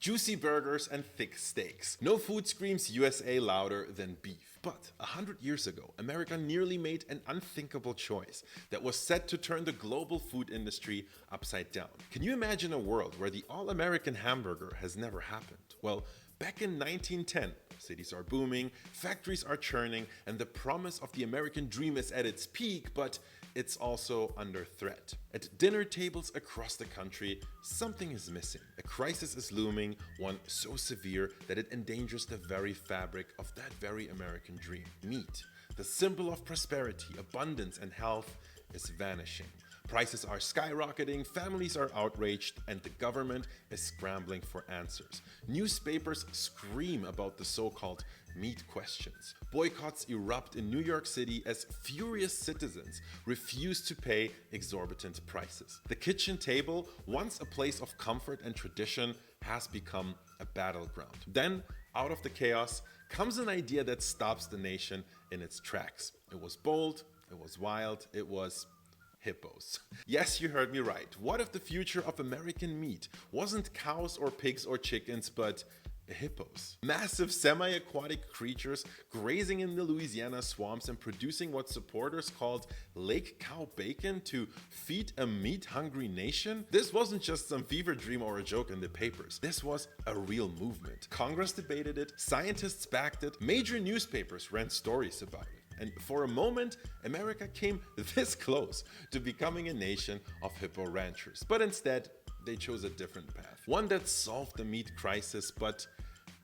Juicy burgers and thick steaks. No food screams USA louder than beef. But 100 years ago, America nearly made an unthinkable choice that was set to turn the global food industry upside down. Can you imagine a world where the all-American hamburger has never happened? Well, back in 1910, cities are booming, factories are churning, and the promise of the American dream is at its peak, but it's also under threat. At dinner tables across the country, something is missing. A crisis is looming, one so severe that it endangers the very fabric of that very American dream. Meat, the symbol of prosperity, abundance, and health, is vanishing. Prices are skyrocketing, families are outraged, and the government is scrambling for answers. Newspapers scream about the so-called meat questions. Boycotts erupt in New York City as furious citizens refuse to pay exorbitant prices. The kitchen table, once a place of comfort and tradition, has become a battleground. Then, out of the chaos, comes an idea that stops the nation in its tracks. It was bold, it was wild, it was hippos. Yes, you heard me right. What if the future of American meat wasn't cows or pigs or chickens, but hippos? Massive semi-aquatic creatures grazing in the Louisiana swamps and producing what supporters called lake cow bacon to feed a meat-hungry nation? This wasn't just some fever dream or a joke in the papers. This was a real movement. Congress debated it, scientists backed it, major newspapers ran stories about it. And for a moment, America came this close to becoming a nation of hippo ranchers. But instead, they chose a different path. One that solved the meat crisis, but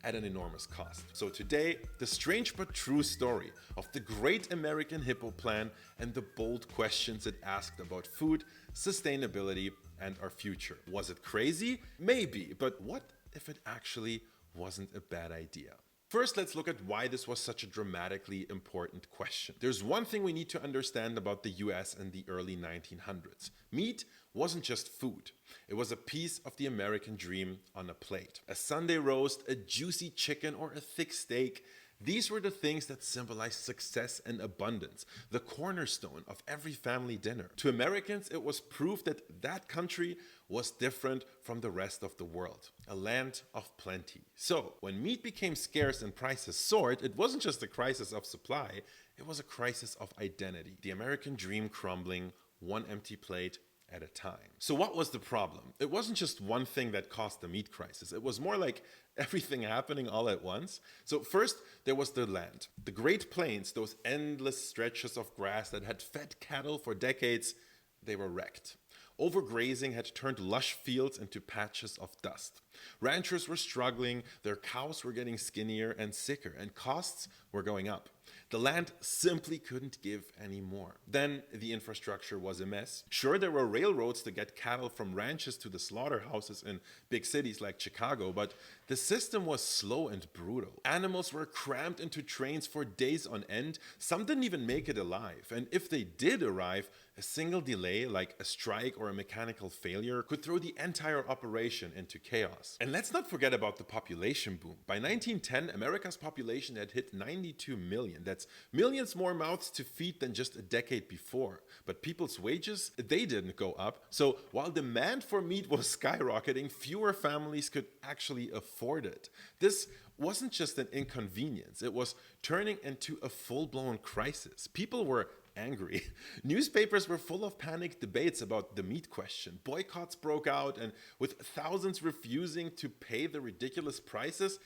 at an enormous cost. So today, the strange but true story of the great American hippo plan and the bold questions it asked about food, sustainability, and our future. Was it crazy? Maybe, but what if it actually wasn't a bad idea? First, let's look at why this was such a dramatically important question. There's one thing we need to understand about the US in the early 1900s. Meat wasn't just food. It was a piece of the American dream on a plate. A Sunday roast, a juicy chicken, or a thick steak. These were the things that symbolized success and abundance, the cornerstone of every family dinner. To Americans, it was proof that that country was different from the rest of the world, a land of plenty. So, when meat became scarce and prices soared, it wasn't just a crisis of supply, it was a crisis of identity. The American dream crumbling, one empty plate at a time. So what was the problem? It wasn't just one thing that caused the meat crisis. It was more like everything happening all at once. So first, there was the land. The Great Plains, those endless stretches of grass that had fed cattle for decades, they were wrecked. Overgrazing had turned lush fields into patches of dust. Ranchers were struggling, their cows were getting skinnier and sicker, and costs were going up. The land simply couldn't give any more. Then the infrastructure was a mess. Sure, there were railroads to get cattle from ranches to the slaughterhouses in big cities like Chicago, but the system was slow and brutal. Animals were crammed into trains for days on end. Some didn't even make it alive. And if they did arrive, a single delay, like a strike or a mechanical failure, could throw the entire operation into chaos. And let's not forget about the population boom. By 1910, America's population had hit 92 million. That's millions more mouths to feed than just a decade before. But people's wages, they didn't go up. So while demand for meat was skyrocketing, fewer families could actually afford it. This wasn't just an inconvenience. It was turning into a full-blown crisis. People were angry. Newspapers were full of panicked debates about the meat question. Boycotts broke out, and with thousands refusing to pay the ridiculous prices,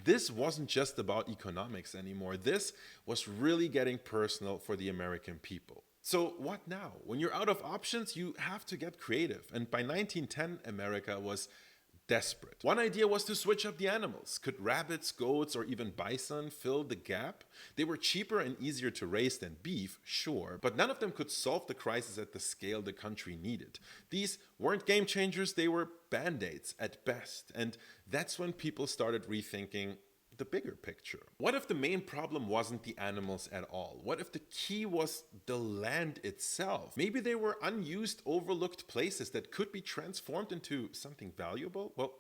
this wasn't just about economics anymore. This was really getting personal for the American people. So what now? When you're out of options, you have to get creative. And by 1910, America was desperate. One idea was to switch up the animals. Could rabbits, goats, or even bison fill the gap? They were cheaper and easier to raise than beef, sure, but none of them could solve the crisis at the scale the country needed. These weren't game changers, they were band-aids at best. And that's when people started rethinking the bigger picture. What if the main problem wasn't the animals at all? What if the key was the land itself? Maybe they were unused, overlooked places that could be transformed into something valuable? Well,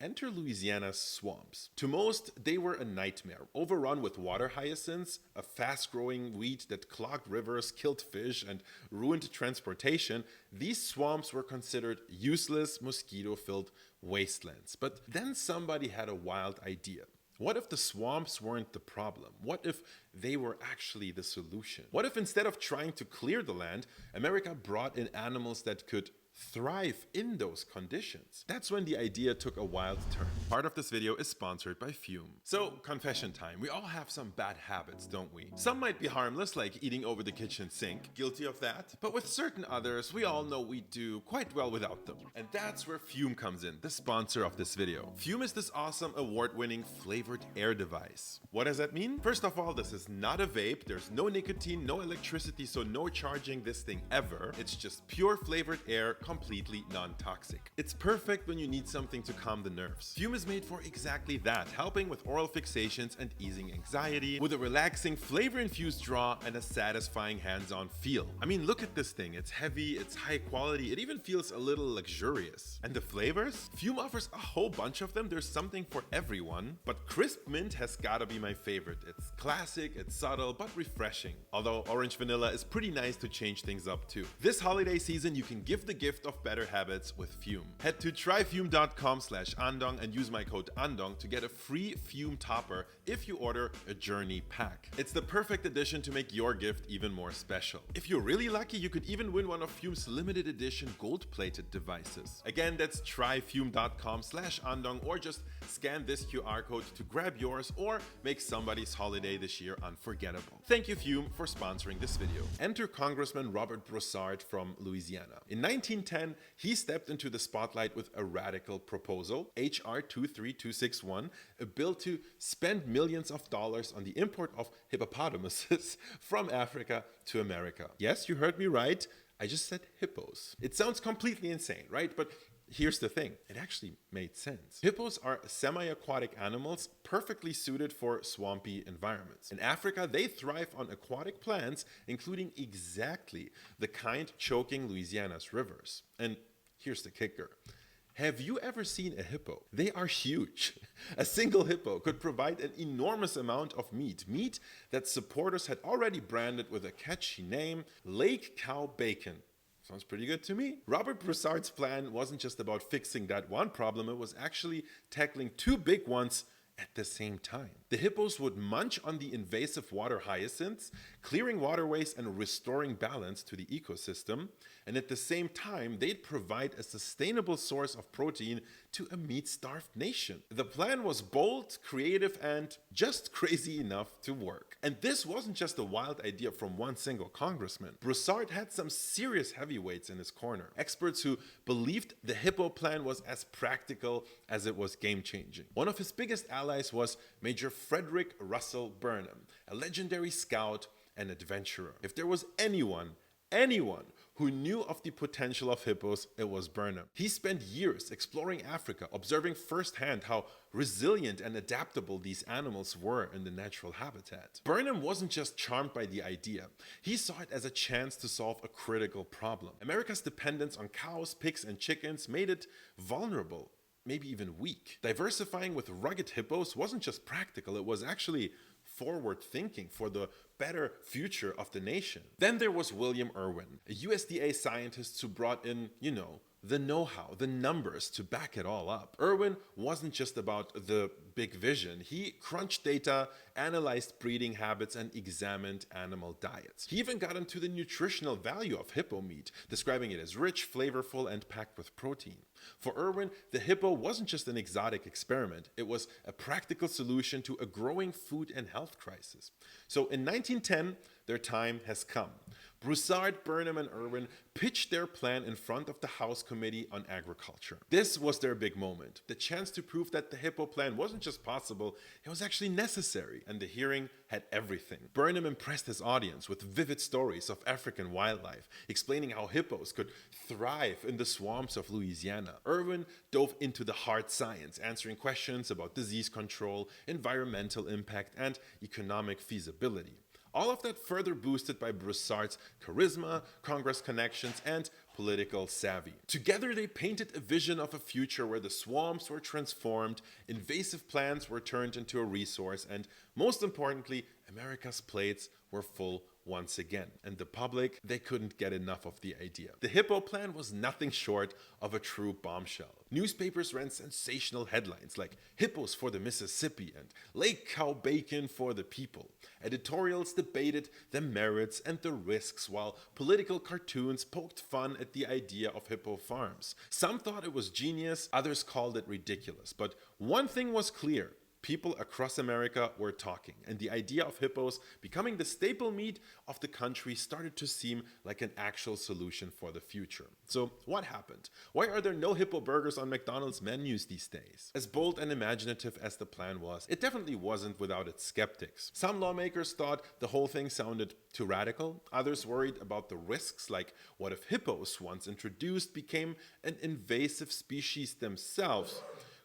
enter Louisiana's swamps. To most, they were a nightmare, overrun with water hyacinths, a fast-growing weed that clogged rivers, killed fish, and ruined transportation. These swamps were considered useless, mosquito-filled wastelands. But then somebody had a wild idea. What if the swamps weren't the problem? What if they were actually the solution? What if instead of trying to clear the land, America brought in animals that could thrive in those conditions? That's when the idea took a wild turn. Part of this video is sponsored by Fume. So, confession time. We all have some bad habits, don't we? Some might be harmless, like eating over the kitchen sink. Guilty of that. But with certain others, we all know we do quite well without them. And that's where Fume comes in, the sponsor of this video. Fume is this awesome award-winning flavored air device. What does that mean? First of all, this is not a vape. There's no nicotine, no electricity, so no charging this thing ever. It's just pure flavored air, completely non-toxic. It's perfect when you need something to calm the nerves. Fume is made for exactly that, helping with oral fixations and easing anxiety, with a relaxing flavor-infused draw and a satisfying hands-on feel. I mean, look at this thing. It's heavy, it's high quality, it even feels a little luxurious. And the flavors? Fume offers a whole bunch of them. There's something for everyone, but crisp mint has gotta be my favorite. It's classic, it's subtle, but refreshing. Although orange vanilla is pretty nice to change things up too. This holiday season, you can give the gift of better habits with Fume. Head to tryfume.com/Andong and use my code Andong to get a free Fume topper if you order a journey pack. It's the perfect addition to make your gift even more special. If you're really lucky, you could even win one of Fume's limited edition gold-plated devices. Again, that's tryfume.com/Andong, or just scan this QR code to grab yours or make somebody's holiday this year unforgettable. Thank you, Fume, for sponsoring this video. Enter Congressman Robert Brousard from Louisiana. In 1910, he stepped into the spotlight with a radical proposal, HR 23261, a bill to spend millions of dollars on the import of hippopotamuses from Africa to America. Yes, you heard me right. I just said hippos. It sounds completely insane, right? But here's the thing, it actually made sense. Hippos are semi-aquatic animals perfectly suited for swampy environments. In Africa, they thrive on aquatic plants, including exactly the kind choking Louisiana's rivers. And here's the kicker. Have you ever seen a hippo? They are huge. A single hippo could provide an enormous amount of meat that supporters had already branded with a catchy name, Lake Cow Bacon. Sounds pretty good to me. Robert Brousard's plan wasn't just about fixing that one problem, it was actually tackling two big ones at the same time. The hippos would munch on the invasive water hyacinths, clearing waterways and restoring balance to the ecosystem, and at the same time, they'd provide a sustainable source of protein to a meat-starved nation. The plan was bold, creative, and just crazy enough to work. And this wasn't just a wild idea from one single congressman. Brousard had some serious heavyweights in his corner, experts who believed the hippo plan was as practical as it was game-changing. One of his biggest allies was Major Frederick Russell Burnham, a legendary scout and adventurer. If there was anyone who knew of the potential of hippos, it was Burnham. He spent years exploring Africa, observing firsthand how resilient and adaptable these animals were in the natural habitat. Burnham wasn't just charmed by the idea, he saw it as a chance to solve a critical problem. America's dependence on cows, pigs, and chickens made it vulnerable, maybe even weak. Diversifying with rugged hippos wasn't just practical, it was actually forward thinking for the better future of the nation. Then there was William Irwin, a USDA scientist who brought in, the know-how, the numbers to back it all up. Irwin wasn't just about the big vision. He crunched data, analyzed breeding habits, and examined animal diets. He even got into the nutritional value of hippo meat, describing it as rich, flavorful, and packed with protein. For Irwin, the hippo wasn't just an exotic experiment. It was a practical solution to a growing food and health crisis. So in 1910, their time has come. Brousard, Burnham, and Irwin pitched their plan in front of the House Committee on Agriculture. This was their big moment, the chance to prove that the hippo plan wasn't just possible, it was actually necessary, and the hearing had everything. Burnham impressed his audience with vivid stories of African wildlife, explaining how hippos could thrive in the swamps of Louisiana. Irwin dove into the hard science, answering questions about disease control, environmental impact, and economic feasibility. All of that further boosted by brousard's charisma, Congress connections, and political savvy. Together they painted a vision of a future where the swamps were transformed, invasive plants were turned into a resource, and most importantly, America's plates were full once again. And the public, they couldn't get enough of the idea. The hippo plan was nothing short of a true bombshell. Newspapers ran sensational headlines like "Hippos for the Mississippi" and "Lake Cow Bacon for the People." Editorials debated the merits and the risks, while political cartoons poked fun at the idea of hippo farms. Some thought it was genius, others called it ridiculous. But one thing was clear: people across America were talking, and the idea of hippos becoming the staple meat of the country started to seem like an actual solution for the future. So what happened? Why are there no hippo burgers on McDonald's menus these days? As bold and imaginative as the plan was, it definitely wasn't without its skeptics. Some lawmakers thought the whole thing sounded too radical. Others worried about the risks, like what if hippos, once introduced, became an invasive species themselves?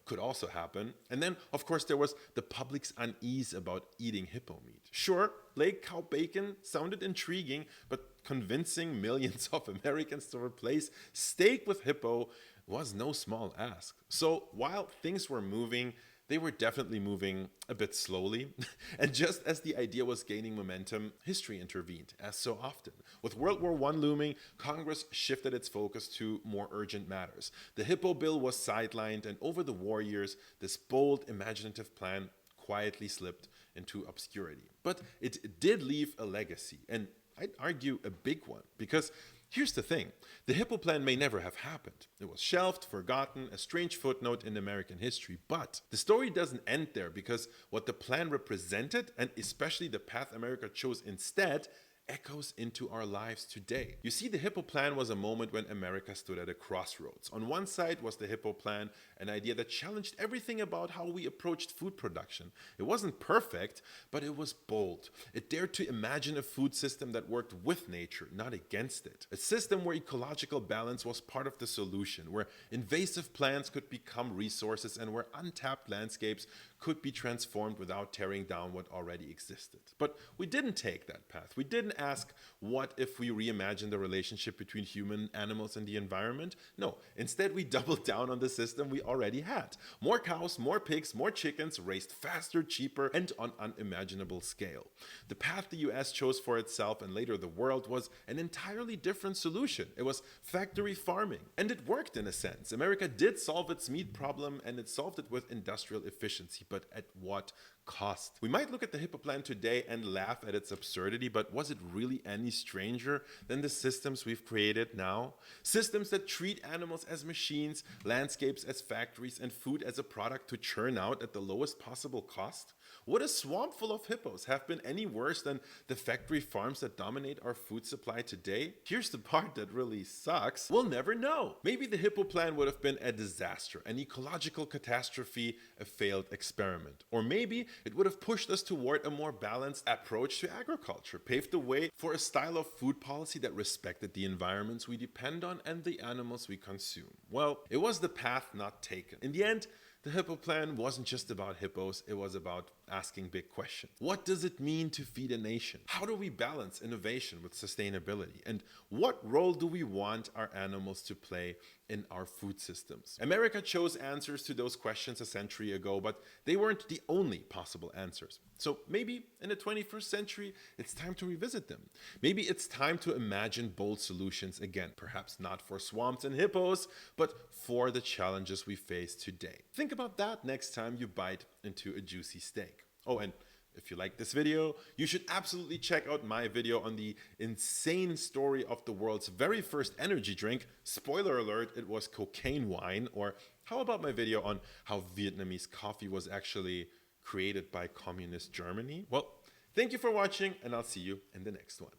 Could also happen. And then, of course, there was the public's unease about eating hippo meat. Sure, Lake Cow Bacon sounded intriguing, but convincing millions of Americans to replace steak with hippo was no small ask. So while things were moving, they were definitely moving a bit slowly. And just as the idea was gaining momentum, history intervened, as so often. With World War I looming, Congress shifted its focus to more urgent matters. The Hippo Bill was sidelined, and over the war years, this bold, imaginative plan quietly slipped into obscurity. But it did leave a legacy, and I'd argue a big one, because here's the thing: the Hippo plan may never have happened. It was shelved, forgotten, a strange footnote in American history. But the story doesn't end there, because what the plan represented, and especially the path America chose instead, echoes into our lives today. You see, the Hippo Plan was a moment when America stood at a crossroads. On one side was the Hippo Plan, an idea that challenged everything about how we approached food production. It wasn't perfect, but it was bold. It dared to imagine a food system that worked with nature, not against it. A system where ecological balance was part of the solution, where invasive plants could become resources, and where untapped landscapes could be transformed without tearing down what already existed. But we didn't take that path. We didn't ask, what if we reimagine the relationship between human, animals, and the environment? No, instead we doubled down on the system we already had. More cows, more pigs, more chickens, raised faster, cheaper, and on unimaginable scale. The path the US chose for itself, and later the world, was an entirely different solution. It was factory farming. And it worked in a sense. America did solve its meat problem, and it solved it with industrial efficiency. But at what cost? We might look at the Hippo Plan today and laugh at its absurdity, but was it really any stranger than the systems we've created now? Systems that treat animals as machines, landscapes as factories, and food as a product to churn out at the lowest possible cost? Would a swamp full of hippos have been any worse than the factory farms that dominate our food supply today? Here's the part that really sucks: we'll never know. Maybe the Hippo Plan would have been a disaster, an ecological catastrophe, a failed experiment. Or maybe it would have pushed us toward a more balanced approach to agriculture, paved the way for a style of food policy that respected the environments we depend on and the animals we consume. Well, it was the path not taken. In the end, the Hippo Plan wasn't just about hippos, it was about asking big questions. What does it mean to feed a nation? How do we balance innovation with sustainability? And what role do we want our animals to play in our food systems? America chose answers to those questions a century ago, but they weren't the only possible answers. So maybe in the 21st century, it's time to revisit them. Maybe it's time to imagine bold solutions again, perhaps not for swamps and hippos, but for the challenges we face today. Think about that next time you bite into a juicy steak. Oh, and if you like this video, you should absolutely check out my video on the insane story of the world's very first energy drink. Spoiler alert, it was cocaine wine. Or how about my video on how Vietnamese coffee was actually created by communist Germany? Well, thank you for watching, and I'll see you in the next one.